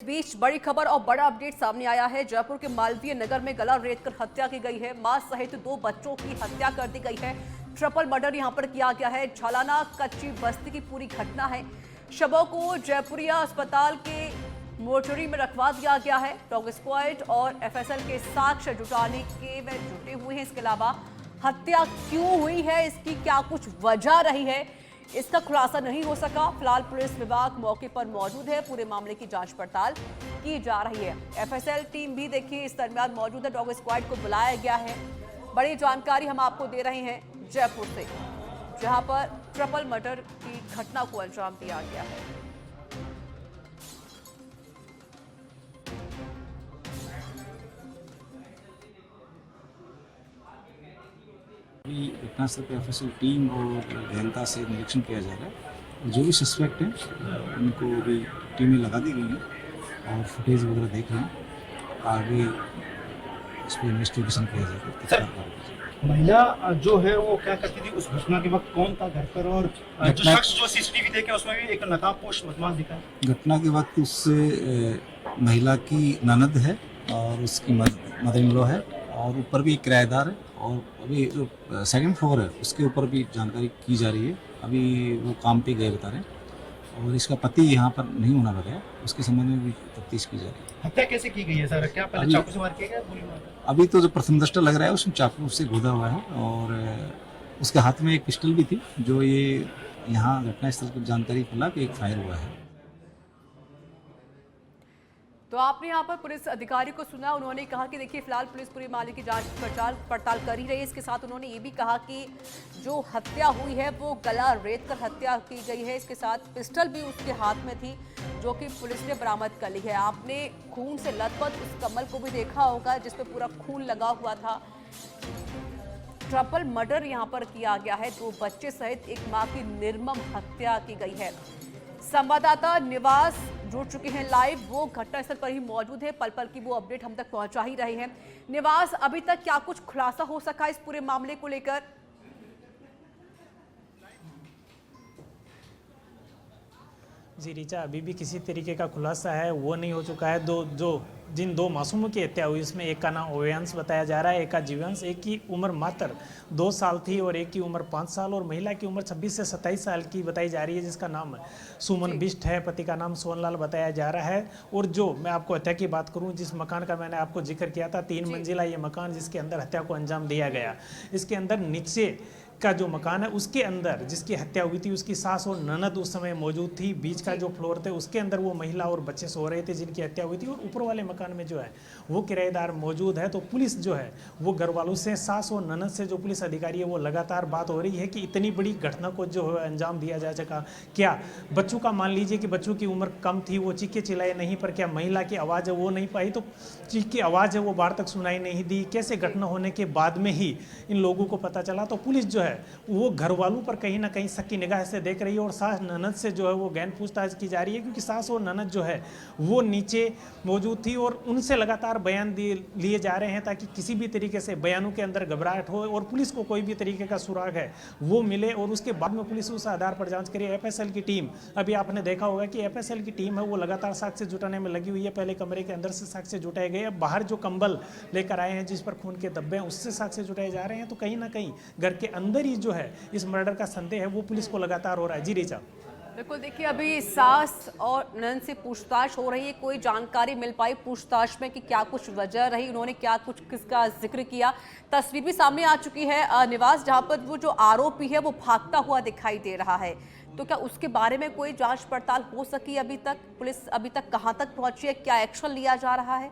इस बीच बड़ी खबर और बड़ा अपडेट सामने आया है। जयपुर के मालवीय नगर में गला रेतकर हत्या की गई है। मां सहित 2 बच्चों की हत्या कर दी गई है। ट्रिपल मर्डर यहां पर किया गया है। झालाना कच्ची बस्ती की पूरी घटना है। शवों को जयपुरिया अस्पताल के मोर्चरी में रखवा दिया गया है। डॉग स्क्वाड और एफएसएल के साक्ष्य जुटाने के में जुटे हुए हैं। इसके अलावा हत्या क्यों हुई है, इसकी क्या कुछ वजह रही है, इसका खुलासा नहीं हो सका। फिलहाल पुलिस विभाग मौके पर मौजूद है। पूरे मामले की जांच पड़ताल की जा रही है। एफएसएल टीम भी देखिए इस दरमियान मौजूद है। डॉग स्क्वाड को बुलाया गया है। बड़ी जानकारी हम आपको दे रहे हैं जयपुर से, जहां पर ट्रिपल मर्डर की घटना को अंजाम दिया गया है। अभी घटनास्थल पर एफएसएल टीम और गहनता से निरीक्षण किया जा रहा है। जो भी सस्पेक्ट हैं उनको अभी टीमें लगा दी गई हैं और फुटेज वगैरह देख रहे हैं। आगे इस पर इन्वेस्टिगेशन किया जाएगा। महिला जो है वो क्या करती थी उस घटना के वक्त, कौन था घर पर, और जो शख्स जो सीसीटीवी देखे उसमें भी एक नकाबपोश बदमाश दिखा है। घटना के वक्त उससे महिला की ननद है और उसकी मदर इन लॉ है और ऊपर भी एक किराएदार है और अभी जो सेकंड फ्लोर है उसके ऊपर भी जानकारी की जा रही है। अभी वो काम पे गए बता रहे हैं और इसका पति यहाँ पर नहीं होना बताया, उसके संबंध में भी तफ्तीश की जा रही है। हत्या कैसे की गई है सर? क्या पहले चाकू से मार किया गया, गोली मार? अभी तो जो प्रथम दृष्टा लग रहा है उसमें चाकू से गोदा हुआ है और उसके हाथ में एक पिस्टल भी थी। जो ये यहाँ घटनास्थल की जानकारी मिला कि एक फायर हुआ है। तो आपने यहाँ पर पुलिस अधिकारी को सुना। उन्होंने कहा कि देखिए फिलहाल पुलिस पूरे मामले की जांच पड़ताल कर ही रही है। इसके साथ उन्होंने ये भी कहा कि जो हत्या हुई है वो गला रेत कर हत्या की गई है। इसके साथ पिस्टल भी उसके हाथ में थी जो कि पुलिस ने बरामद कर ली है। आपने खून से लथपथ उस कमल को भी देखा होगा जिसपे पूरा खून लगा हुआ था। ट्रिपल मर्डर यहाँ पर किया गया है। 2 बच्चे सहित एक मां की निर्मम हत्या की गई है। संवाददाता निवास जुड़ चुके हैं लाइव, वो घटनास्थल पर ही मौजूद है। पल पल की वो अपडेट हम तक पहुंचा ही रहे हैं। निवास, अभी तक क्या कुछ खुलासा हो सका इस पूरे मामले को लेकर? जी रीचा, अभी भी किसी तरीके का खुलासा है वो नहीं हो चुका है। जिन 2 मासूमों की हत्या हुई इसमें एक का नाम ओवेंस बताया जा रहा है, एक का जीवंश। एक की उम्र मात्र 2 साल थी और एक की उम्र 5 साल और महिला की उम्र 26 से 27 साल की बताई जा रही है, जिसका नाम सुमन बिष्ट है। पति का नाम सोनलाल बताया जा रहा है। और जो मैं आपको हत्या की बात करूं, जिस मकान का मैंने आपको जिक्र किया था, 3 मंजिला ये मकान जिसके अंदर हत्या को अंजाम दिया गया, इसके अंदर नीचे का जो मकान है उसके अंदर जिसकी हत्या हुई थी उसकी सास और ननद उस समय मौजूद थी। बीच का जो फ्लोर थे उसके अंदर वो महिला और बच्चे सो रहे थे जिनकी हत्या हुई थी और ऊपर वाले मकान में जो है वो किराएदार मौजूद है। तो पुलिस जो है वो घर वालों से, सास और ननद से जो पुलिस अधिकारी है वो लगातार बात हो रही है कि इतनी बड़ी घटना को जो है अंजाम दिया जा सका। क्या बच्चों का, मान लीजिए कि बच्चों की उम्र कम थी, वो चीखे चिल्लाए नहीं, पर क्या महिला की आवाज़ है वो नहीं पाई, तो चीख की आवाज़ है वो बाहर तक सुनाई नहीं दी। कैसे घटना होने के बाद में ही इन लोगों को पता चला। तो पुलिस जो है वो घर वालों पर कहीं ना कहीं शक की निगाह से देख रही है और सास ननद से जो है वो गहन पूछताछ की जा रही है, क्योंकि सास और ननद जो है वो नीचे मौजूद थी और उनसे लगातार बयान लिए जा रहे हैं ताकि किसी भी तरीके से बयानों के अंदर घबराहट हो और पुलिस को कोई भी तरीके का सुराग है वो मिले और उसके बाद में पुलिस उस आधार पर जांच करे। एफएसएल की टीम, अभी आपने देखा होगा कि एफएसएल की टीम है वो लगातार साक्ष्य जुटाने में लगी हुई है। पहले कमरे के अंदर से साक्ष्य जुटाए गए, अब बाहर जो कंबल लेकर आए हैं जिस पर खून के धब्बे हैं उससे साक्ष्य जुटाए जा रहे हैं। तो कहीं ना कहीं घर के अंदर ही जो है इस मर्डर का संदेह है वो पुलिस को लगातार हो रहा है। जी रीचा। बिल्कुल, देखिए अभी सास और ननद से पूछताछ हो रही है। कोई जानकारी मिल पाई पूछताछ में कि क्या कुछ वजह रही, उन्होंने क्या कुछ किसका जिक्र किया? तस्वीर भी सामने आ चुकी है निवास, जहां पर वो जो आरोपी है वो भागता हुआ दिखाई दे रहा है। तो क्या उसके बारे में कोई जांच पड़ताल हो सकी अभी तक? पुलिस अभी तक कहां तक पहुंची है? क्या एक्शन लिया जा रहा है?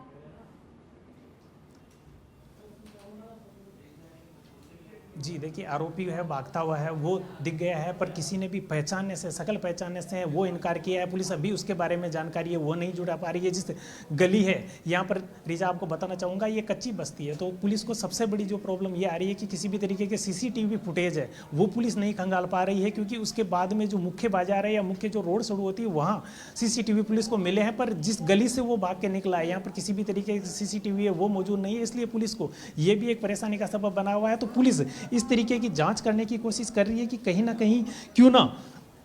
जी देखिए, आरोपी है भागता हुआ है वो दिख गया है, पर किसी ने भी पहचानने से, शकल पहचानने से वो इनकार किया है। पुलिस अभी उसके बारे में जानकारी है वो नहीं जुटा पा रही है। जिस गली है यहाँ पर रीजा, आपको बताना चाहूँगा ये कच्ची बस्ती है, तो पुलिस को सबसे बड़ी जो प्रॉब्लम ये आ रही है कि किसी भी तरीके के सीसीटीवी फुटेज है वो पुलिस नहीं खंगाल पा रही है, क्योंकि उसके बाद में जो मुख्य बाजार है या मुख्य जो रोड शुरू होती है वहाँ सीसीटीवी पुलिस को मिले हैं, पर जिस गली से वो भाग के निकला है यहाँ पर किसी भी तरीके की सीसीटीवी है वो मौजूद नहीं है। इसलिए पुलिस को ये भी एक परेशानी का सबब बना हुआ है। तो पुलिस इस तरीके की जांच करने की कोशिश कर रही है कि कहीं ना कहीं क्यों ना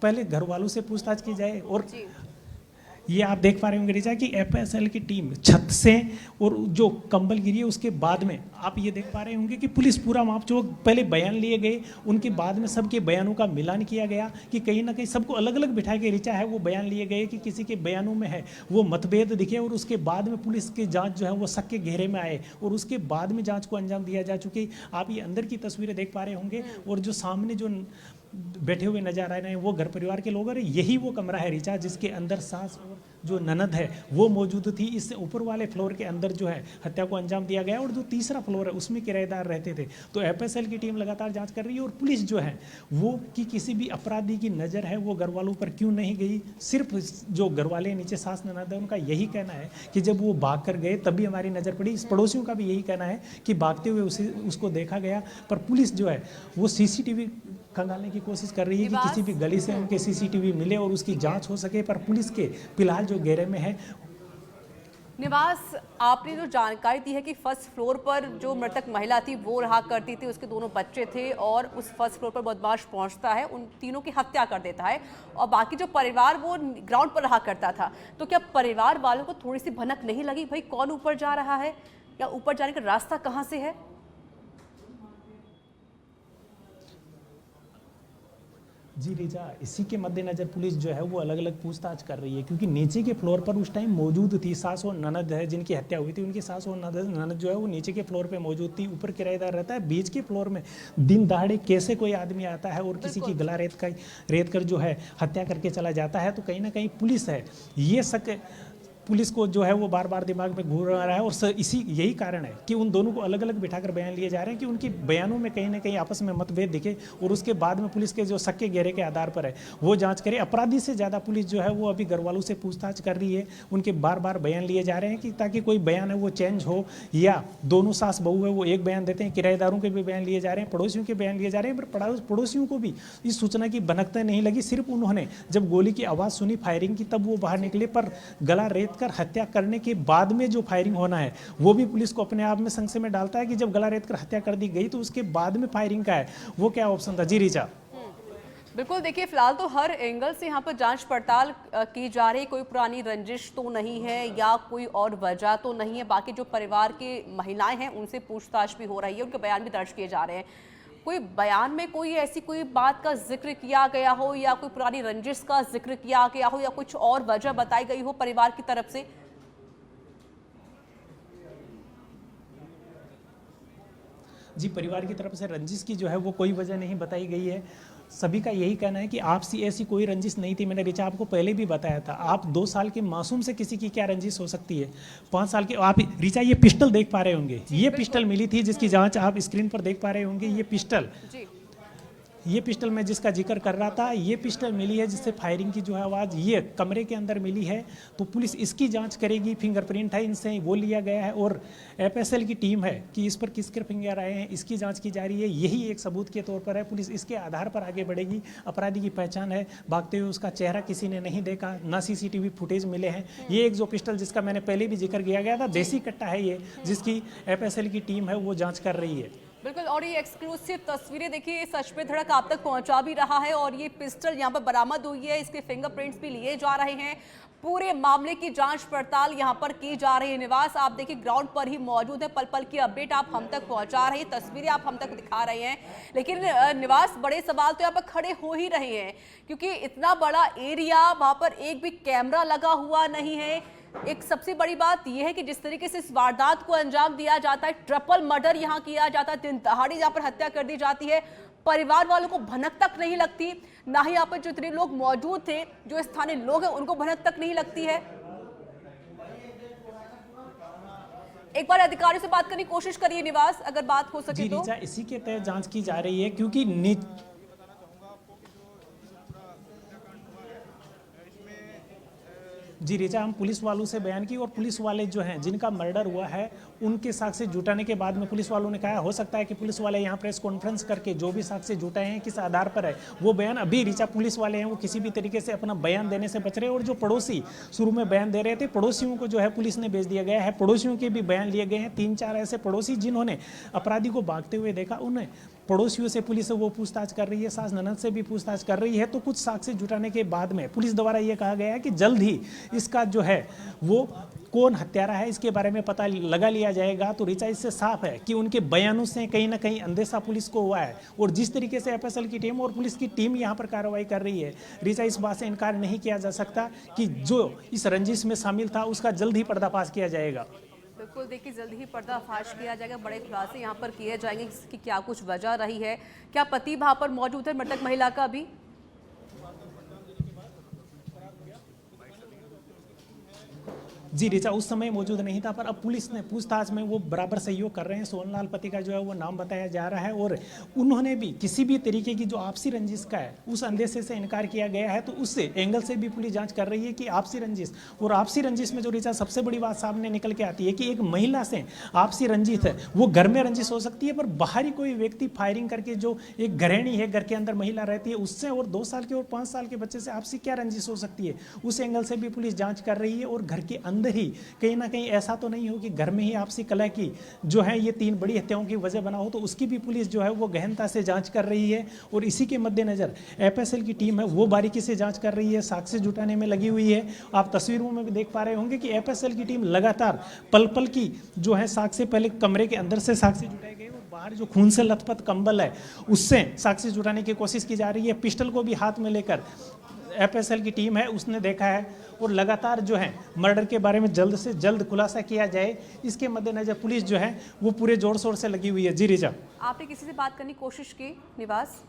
पहले घर वालों से पूछताछ की जाए और ये आप देख पा रहे होंगे रिचा कि एफएसएल की टीम छत से और जो कंबल गिरी है उसके बाद में आप ये देख पा रहे होंगे कि पुलिस पूरा वहाँ जो पहले बयान लिए गए, उनके बाद में सबके बयानों का मिलान किया गया कि कहीं ना कहीं सबको अलग अलग बिठा के रिचा है वो बयान लिए गए कि किसी के बयानों में है वो मतभेद दिखे, और उसके बाद में पुलिस की जाँच जो है वो शक के घेरे में आए और उसके बाद में जाँच को अंजाम दिया जा चुकी। आप ये अंदर की तस्वीरें देख पा रहे होंगे और जो सामने जो बैठे हुए नजर आ रहे हैं वो घर परिवार के लोग, और यही वो कमरा है रिचा जिसके अंदर सास और जो ननद है वो मौजूद थी। इससे ऊपर वाले फ्लोर के अंदर जो है हत्या को अंजाम दिया गया और जो तीसरा फ्लोर है उसमें किराएदार रहते थे। तो एफएसएल की टीम लगातार जांच कर रही है और पुलिस जो है वो कि किसी भी अपराधी की नज़र है वो घर वालों पर क्यों नहीं गई। सिर्फ जो घर वाले नीचे सास ननद है उनका यही कहना है कि जब वो भाग कर गए तभी हमारी नज़र पड़ी। इस पड़ोसियों का भी यही कहना है कि भागते हुए उसको देखा गया, पर पुलिस जो है वो सीसीटीवी खंगालने की कोशिश कर रही है कि किसी भी गली से उनके सीसीटीवी मिले और उसकी जांच हो सके, पर पुलिस के फिलहाल जो घेरे में है। निवास, आपने जो जानकारी दी है कि फर्स्ट फ्लोर पर जो मृतक महिला थी वो रहा करती थी, उसके दोनों बच्चे थे और उस फर्स्ट फ्लोर पर बदमाश पहुंचता है, उन तीनों की हत्या कर देता है और बाकी जो परिवार वो ग्राउंड पर रहा करता था। तो क्या परिवार वालों को थोड़ी सी भनक नहीं लगी भाई कौन ऊपर जा रहा है या ऊपर जाने का रास्ता कहाँ से है? जी रिचा, इसी के मद्देनजर पुलिस जो है वो अलग अलग पूछताछ कर रही है, क्योंकि नीचे के फ्लोर पर उस टाइम मौजूद थी सास और ननद है जिनकी हत्या हुई थी। उनकी सास और ननद जो है वो नीचे के फ्लोर पे मौजूद थी, ऊपर किराएदार रहता है। बीच के फ्लोर में दिन दहाड़े कैसे कोई आदमी आता है और किसी की गला रेत कर जो है हत्या करके चला जाता है, तो कहीं ना कहीं पुलिस है ये शक पुलिस को जो है वो बार बार दिमाग में घूर रहा है। और इसी यही कारण है कि उन दोनों को अलग अलग बिठाकर बयान लिए जा रहे हैं कि उनके बयानों में कहीं ना कहीं आपस में मतभेद दिखे और उसके बाद में पुलिस के जो शक के घेरे के आधार पर है वो जांच करे। अपराधी से ज़्यादा पुलिस जो है वो अभी घर वालों से पूछताछ कर रही है, उनके बार बार बयान लिए जा रहे हैं कि ताकि कोई बयान है वो चेंज हो, या दोनों सास बहू है वो एक बयान देते हैं। किराएदारों के भी बयान लिए जा रहे हैं, पड़ोसियों के बयान लिए जा रहे हैं, पर पड़ोसियों को भी इस सूचना की भनकता नहीं लगी। सिर्फ उन्होंने जब गोली की आवाज़ सुनी फायरिंग की तब वो बाहर निकले, पर गला रेत कर हत्या करने के बाद में जो फायरिंग होना है वो भी पुलिस को अपने आप में संशय में डालता है कि जब गला रेत कर हत्या कर दी गई तो उसके बाद में फायरिंग का है वो क्या ऑप्शन था। जी रिचा। बिल्कुल, देखिए फिलहाल तो हर एंगल से यहाँ पर जांच पड़ताल की जा रही, कोई पुरानी रंजिश तो नहीं है या कोई और वजह तो नहीं है। बाकी जो परिवार के महिलाएं हैं उनसे पूछताछ भी हो रही है, उनके बयान भी दर्ज किए जा रहे हैं। कोई बयान में कोई ऐसी कोई बात का जिक्र किया गया हो या कोई पुरानी रंजिश का जिक्र किया गया हो या कुछ और वजह बताई गई हो परिवार की तरफ से? जी, परिवार की तरफ से रंजिश की जो है वो कोई वजह नहीं बताई गई है। सभी का यही कहना है कि आपसी ऐसी कोई रंजिश नहीं थी। मैंने रिचा आपको पहले भी बताया था, आप 2 साल के मासूम से किसी की क्या रंजिश हो सकती है। 5 साल के आप रिचा ये पिस्टल देख पा रहे होंगे, ये पिस्टल मिली थी जिसकी जांच आप स्क्रीन पर देख पा रहे होंगे। ये पिस्टल मैं जिसका जिक्र कर रहा था, ये पिस्टल मिली है जिससे फायरिंग की जो है आवाज़ ये कमरे के अंदर मिली है। तो पुलिस इसकी जांच करेगी। फिंगरप्रिंट है इनसे वो लिया गया है और एफएसएल की टीम है कि इस पर किसके फिंगर आए हैं इसकी जांच की जा रही है। यही एक सबूत के तौर पर है। पुलिस इसके आधार पर आगे बढ़ेगी। अपराधी की पहचान है, भागते हुए उसका चेहरा किसी ने नहीं देखा, ना सीसीटीवी फुटेज मिले हैं। ये एक जो पिस्टल जिसका मैंने पहले भी जिक्र किया गया था, देसी कट्टा है ये, जिसकी एफएसएल की टीम है वो जाँच कर रही है। बिल्कुल, और ये एक्सक्लूसिव तस्वीरें देखिए, सच पे धड़क आप तक पहुंचा भी रहा है और ये पिस्टल यहाँ पर बरामद हुई है, इसके फिंगरप्रिंट्स भी लिए जा रहे हैं। पूरे मामले की जांच पड़ताल यहाँ पर की जा रही है। निवास, आप देखिए ग्राउंड पर ही मौजूद है, पल पल की अपडेट आप हम तक पहुंचा रहे हैं, तस्वीरें आप हम तक दिखा रहे हैं। लेकिन निवास, बड़े सवाल तो यहाँ पर खड़े हो ही रहे हैं क्योंकि इतना बड़ा एरिया, वहां पर एक भी कैमरा लगा हुआ नहीं है। एक सबसे बड़ी बात यह है कि जिस तरीके से इस वारदात को अंजाम दिया जाता है, ट्रिपल मर्डर यहाँ किया जाता है, दिन दहाड़ी यहाँ पर हत्या कर दी जाती है, परिवार वालों को भनक तक नहीं लगती, ना ही यहाँ पर जितने लोग मौजूद थे, जो स्थानीय लोग हैं, उनको भनक तक नहीं लगती है। एक बार अधिकारियों से बात करने की कोशिश करिए निवास, अगर बात हो सके तो। इसी के तहत जांच की जा रही है क्योंकि जी रिचा, हम पुलिस वालों से बयान की और पुलिस वाले जो हैं जिनका मर्डर हुआ है उनके साक्ष्य जुटाने के बाद में पुलिस वालों ने कहा हो सकता है कि पुलिस वाले यहाँ प्रेस कॉन्फ्रेंस करके जो भी साक्ष्य जुटाए हैं किस आधार पर है वो बयान। अभी रिचा पुलिस वाले हैं वो किसी भी तरीके से अपना बयान देने से बच रहे हैं और जो पड़ोसी शुरू में बयान दे रहे थे पड़ोसियों को जो है पुलिस ने भेज दिया गया है। पड़ोसियों के भी बयान लिए गए हैं। 3-4 ऐसे पड़ोसी जिन्होंने अपराधी को भागते हुए देखा, उन्हें पड़ोसियों से पुलिस वो पूछताछ कर रही है, सास ननद से भी पूछताछ कर रही है। तो कुछ साक्ष्य जुटाने के बाद में पुलिस द्वारा ये कहा गया है कि जल्द ही इसका जो है वो कौन हत्यारा है इसके बारे में पता लगा लिया जाएगा। तो ऋचा इससे साफ है कि उनके बयानों से कहीं ना कहीं अंदेशा पुलिस को हुआ है, और जिस तरीके से एफएसएल की टीम और पुलिस की टीम यहाँ पर कार्रवाई कर रही है, ऋचा इस बात से इनकार नहीं किया जा सकता कि जो इस रंजिश में शामिल था उसका जल्द ही पर्दाफाश किया जाएगा। बिल्कुल, देखिए जल्द ही पर्दाफाश किया जाएगा, बड़े खुलासे यहाँ पर किए जाएंगे कि क्या कुछ वजह रही है। क्या पति वहाँ पर मौजूद है मृतक महिला का भी? जी, ऋचा उस समय मौजूद नहीं था, पर अब पुलिस ने पूछताछ में वो बराबर सहयोग कर रहे हैं। सोनलाल पति का जो है वो नाम बताया जा रहा है, और उन्होंने भी किसी भी तरीके की जो आपसी रंजिश का है उस अंदेशे से इनकार किया गया है। तो उससे एंगल से भी पुलिस जांच कर रही है कि आपसी रंजिश, और आपसी रंजिश में जो ऋचा सबसे बड़ी बात सामने निकल के आती है कि एक महिला से आपसी रंजिश है, वो घर में रंजिश हो सकती है, पर बाहरी कोई व्यक्ति फायरिंग करके जो एक गृहिणी है, घर के अंदर महिला रहती है, उससे और 2 साल के और 5 साल के बच्चे से आपसी क्या रंजिश हो सकती है, उस एंगल से भी पुलिस जांच कर रही है। और घर के अंदर ही कहीं ना कहीं ऐसा तो नहीं हो कि घर में ही आपसी कलह की जो है ये 3 बड़ी हत्याओं की वजह बना हो, तो उसकी भी पुलिस जो है वो गहनता से जांच कर रही है। और इसी के मद्देनजर एफएसएल की टीम है वो बारीकी से जांच कर रही है, साक्ष्य जुटाने में लगी हुई है। आप तस्वीरों में भी देख पा रहे होंगे कि एफएसएल की टीम लगातार पल पल की जो है साक्ष्य, पहले कमरे के अंदर से साक्ष्य जुटाए गए और बाहर जो खून से लथपथ कंबल है उससे साक्ष्य जुटाने की कोशिश की जा रही है। पिस्टल को भी हाथ में लेकर एफएसएल की टीम है उसने देखा है, और लगातार जो है मर्डर के बारे में जल्द से जल्द खुलासा किया जाए, इसके मद्देनजर पुलिस जो है वो पूरे जोर शोर से लगी हुई है। जी ऋचा, आपने किसी से बात करने की कोशिश की निवास?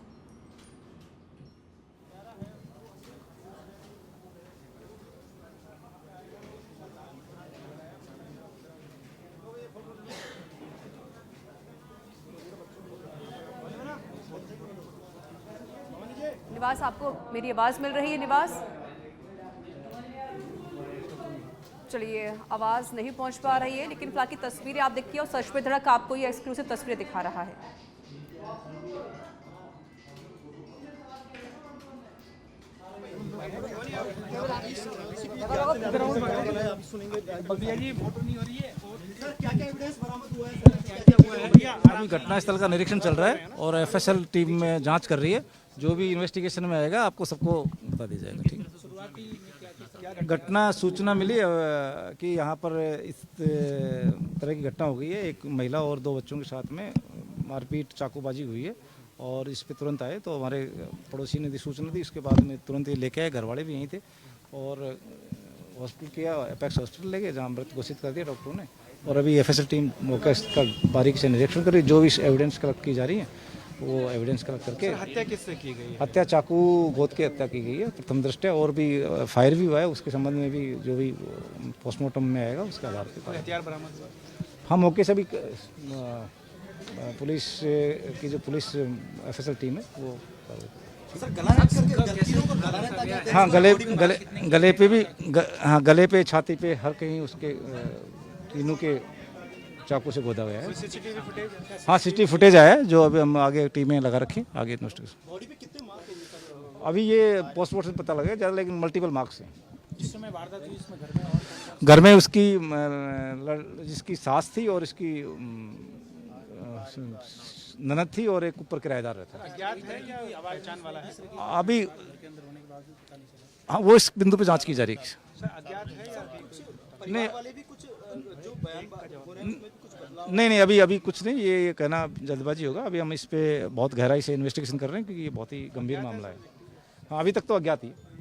निवास, आपको मेरी आवाज मिल रही है? निवास, चलिए आवाज नहीं पहुंच पा रही है, लेकिन फिलहाल की तस्वीरें आप देखिए और सच पे धड़क आपको ये एक्सक्लूसिव तस्वीरें दिखा रहा है। अभी घटनास्थल का निरीक्षण चल रहा है और एफएसएल टीम में जांच कर रही है। जो भी इन्वेस्टिगेशन में आएगा आपको सबको बता दिया जाएगा। ठीक है, घटना सूचना मिली कि यहाँ पर इस तरह की घटना हो गई है। एक महिला और 2 बच्चों के साथ में मारपीट चाकूबाजी हुई है, और इस पे तुरंत आए तो हमारे पड़ोसी ने दी सूचना दी। उसके बाद में तुरंत ये लेके आए, घर वाले भी यहीं थे, और हॉस्पिटल किया, एपेक्स हॉस्पिटल ले गए जहाँ मृत घोषित कर दिया डॉक्टरों ने। और अभी एफएसएल टीम मौके का बारीकी से निरीक्षण कर रही है। जो भी एविडेंस कलेक्ट की जा रही है वो एविडेंस कलेक्ट करके। हत्या किससे की गई है? हत्या चाकू गोद के हत्या की गई है प्रथम दृष्टया, और भी फायर भी हुआ है। उसके संबंध में भी जो भी पोस्टमार्टम में आएगा उसके आधार पर हथियार बरामद हुआ? हाँ, मौके से भी पुलिस की जो पुलिस एफएसएल टीम है वो हाँ गले पे भी हाँ गले पे, छाती पे, हर कहीं उसके तीनों के चाकू से गोदा गया है। CCTV footage? हाँ, सीसीटीवी फुटेज आया है जो अभी हम आगे टीमें लगा रखी, आगे इन्वेस्टिगेशन। बॉडी पे कितने मार्क है? अभी ये पोस्टमार्टम से पता लगेगा ज़्यादा, लेकिन मल्टीपल मार्क्स हैं। जिस समय वारदात हुई उसमें घर में घर में उसकी जिसकी सास थी और इसकी ननद थी, और एक ऊपर किराएदार रहता है। अज्ञात है या पहचान वाला है? अभी हाँ, वो इस बिंदु पे जांच की जा रही है। अज्ञात है या नहीं वाले भी कुछ जो बयान हो रहे हैं उसमें भी कुछ बदलाव? नहीं, अभी कुछ नहीं, ये कहना जल्दबाजी होगा। अभी हम इस पे बहुत गहराई से इन्वेस्टिगेशन कर रहे हैं, क्योंकि ये बहुत ही गंभीर मामला है। हाँ, अभी तक तो अज्ञात ही है।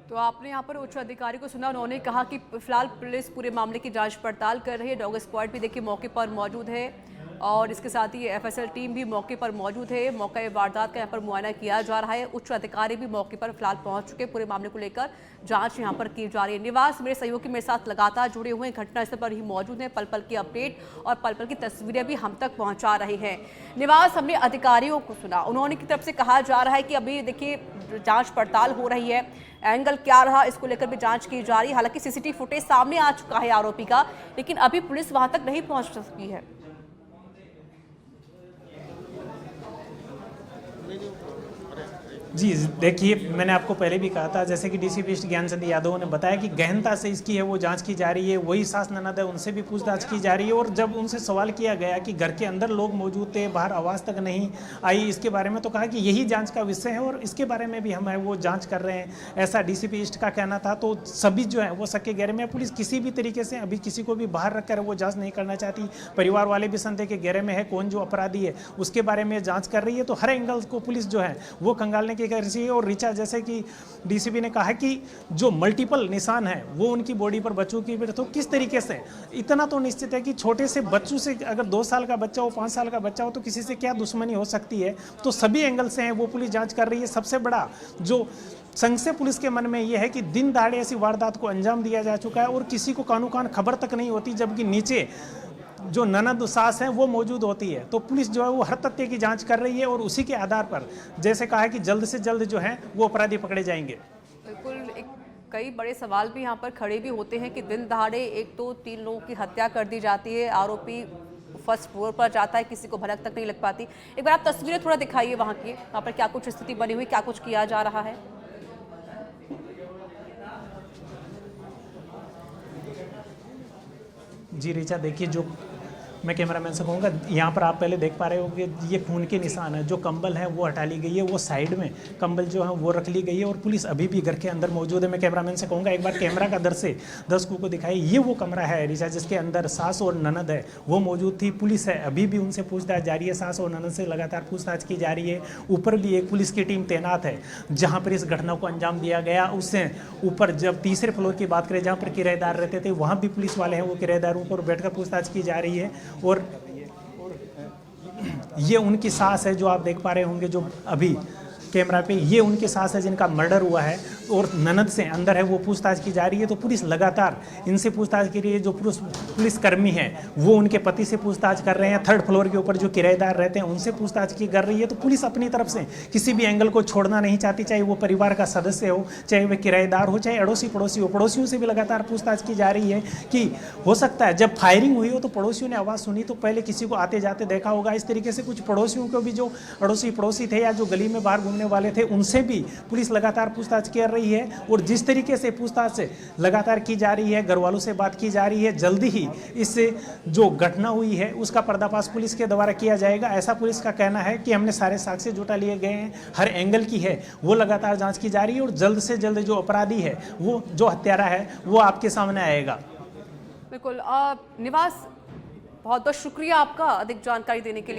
तो आपने यहाँ पर उच्च अधिकारी को सुना, उन्होंने कहा कि फिलहाल पुलिस पूरे मामले की जांच पड़ताल कर रही है। डॉग स्क्वाड भी देखिए मौके पर मौजूद है, और इसके साथ ही एफएसएल टीम भी मौके पर मौजूद है। मौका वारदात का यहाँ पर मुआयना किया जा रहा है। उच्च अधिकारी भी मौके पर फिलहाल पहुंच चुके, पूरे मामले को लेकर जांच यहाँ पर की जा रही है। निवास, मेरे सहयोगी मेरे साथ लगातार जुड़े हुए हैं, घटनास्थल पर ही मौजूद हैं, पल पल की अपडेट और पल पल की तस्वीरें भी हम तक पहुँचा रहे हैं। निवास, हमने अधिकारियों को सुना, उन्होंने की तरफ से कहा जा रहा है कि अभी देखिए जाँच पड़ताल हो रही है, एंगल क्या रहा इसको लेकर भी जांच की जा रही है। हालांकि सीसीटीवी फुटेज सामने आ चुका है आरोपी का, लेकिन अभी पुलिस वहां तक नहीं पहुंच सकी है। जी देखिए, मैंने आपको पहले भी कहा था, जैसे कि डीसीपी ज्ञान चंद यादव ने बताया कि गहनता से इसकी है वो जांच की जा रही है। वही सास ननद है, उनसे भी पूछताछ की जा रही है। और जब उनसे सवाल किया गया कि घर के अंदर लोग मौजूद थे, बाहर आवाज़ तक नहीं आई इसके बारे में, तो कहा कि यही जांच का विषय है और इसके बारे में भी हम है वो जांच कर रहे हैं, ऐसा डीसीपी ईस्ट का कहना था। तो सभी जो है वो सक्के घेरे में। पुलिस किसी भी तरीके से अभी किसी को भी बाहर रखकर वो जाँच नहीं करना चाहती। परिवार वाले भी संदेह के घेरे में है, कौन जो अपराधी है उसके बारे में जाँच कर रही है। तो हर एंगल को पुलिस जो है वो खंगालने की कर रही है। और जैसे कि डीसीपी ने कहा कि जो मल्टीपल निशान है वो उनकी बॉडी पर बच्चों की, तो किस तरीके से, इतना तो निश्चित है कि छोटे से बच्चों से, अगर 2 साल का बच्चा हो, 5 साल का बच्चा हो, तो किसी से क्या दुश्मनी हो सकती है। तो सभी एंगल से है वो पुलिस जांच कर रही है। सबसे बड़ा जो संशय पुलिस के मन में ये है कि दिन दहाड़े ऐसी वारदात को अंजाम दिया जा चुका है और किसी को कानो कान खबर तक नहीं होती, जबकि नीचे जो ननद सास हैं वो मौजूद होती है। तो पुलिस जो है वो हर तथ्य की जांच कर रही है और उसी के आधार पर जैसे कहा है कि जल्द से जल्द जो है वो अपराधी पकड़े जाएंगे। बिल्कुल, कई बड़े सवाल भी यहाँ पर खड़े भी होते हैं कि दिन दहाड़े एक तो 3 लोगों की हत्या कर दी जाती है, आरोपी फर्स्ट फ्लोर पर जाता है, किसी को भनक तक नहीं लग पाती। एक बार आप तस्वीरें थोड़ा दिखाइए वहाँ की, वहाँ पर क्या कुछ स्थिति बनी हुई, क्या कुछ किया जा रहा है। जी ऋचा, देखिए, जो मैं कैमरामैन से कहूँगा, यहाँ पर आप पहले देख पा रहे हो कि ये खून के निशान है। जो कंबल है वो हटा ली गई है, वो साइड में कंबल जो है वो रख ली गई है और पुलिस अभी भी घर के अंदर मौजूद है। मैं कैमरामैन से कहूँगा एक बार कैमरा का दर्शकों को दिखाइए। ये वो कमरा है ऋचा जिसके अंदर सास और ननद है वो मौजूद थी। पुलिस है अभी भी उनसे पूछताछ जारी है, सास और ननद से लगातार पूछताछ की जा रही है। ऊपर भी एक पुलिस की टीम तैनात है जहाँ पर इस घटना को अंजाम दिया गया। उससे ऊपर जब तीसरे फ्लोर की बात करें, जहाँ पर किराएदार रहते थे, वहाँ भी पुलिस वाले हैं वो किराएदारों पर बैठकर पूछताछ की जा रही है। और ये उनकी सास है जो आप देख पा रहे होंगे, जो अभी कैमरा पे, ये उनकी सास है जिनका मर्डर हुआ है और ननद से अंदर है वो पूछताछ की जा रही है। तो पुलिस लगातार इनसे पूछताछ की रही है। जो पुलिसकर्मी हैं वो उनके पति से पूछताछ कर रहे हैं। 3rd फ्लोर के ऊपर जो किराएदार रहते हैं उनसे पूछताछ की कर रही है। तो पुलिस अपनी तरफ से किसी भी एंगल को छोड़ना नहीं चाहती, चाहे वो परिवार का सदस्य हो, चाहे वह किराएदार हो, चाहे अड़ोसी पड़ोसी हो। पड़ोसियों से भी लगातार पूछताछ की जा रही है कि हो सकता है जब फायरिंग हुई हो तो पड़ोसियों ने आवाज़ सुनी तो पहले किसी को आते जाते देखा होगा। इस तरीके से कुछ पड़ोसियों को भी, जो अड़ोसी पड़ोसी थे या जो गली में बाहर घूमने वाले थे, उनसे भी पुलिस लगातार पूछताछ कर रही है। और जिस तरीके से पूछताछ लगातार की जा रही है, घर वालों से बात की जा रही है, जल्दी ही इससे जो घटना हुई है उसका पर्दाफाश पुलिस के द्वारा किया जाएगा, ऐसा पुलिस का कहना है। कि हमने सारे साक्ष्य जुटा लिए गए हैं, हर एंगल की है वो लगातार जांच की जा रही है और जल्द से जल्द जो अपराधी है, वो जो हत्यारा है, वो आपके सामने आएगा। बिल्कुल, निवास, बहुत बहुत शुक्रिया आपका अधिक जानकारी देने के लिए।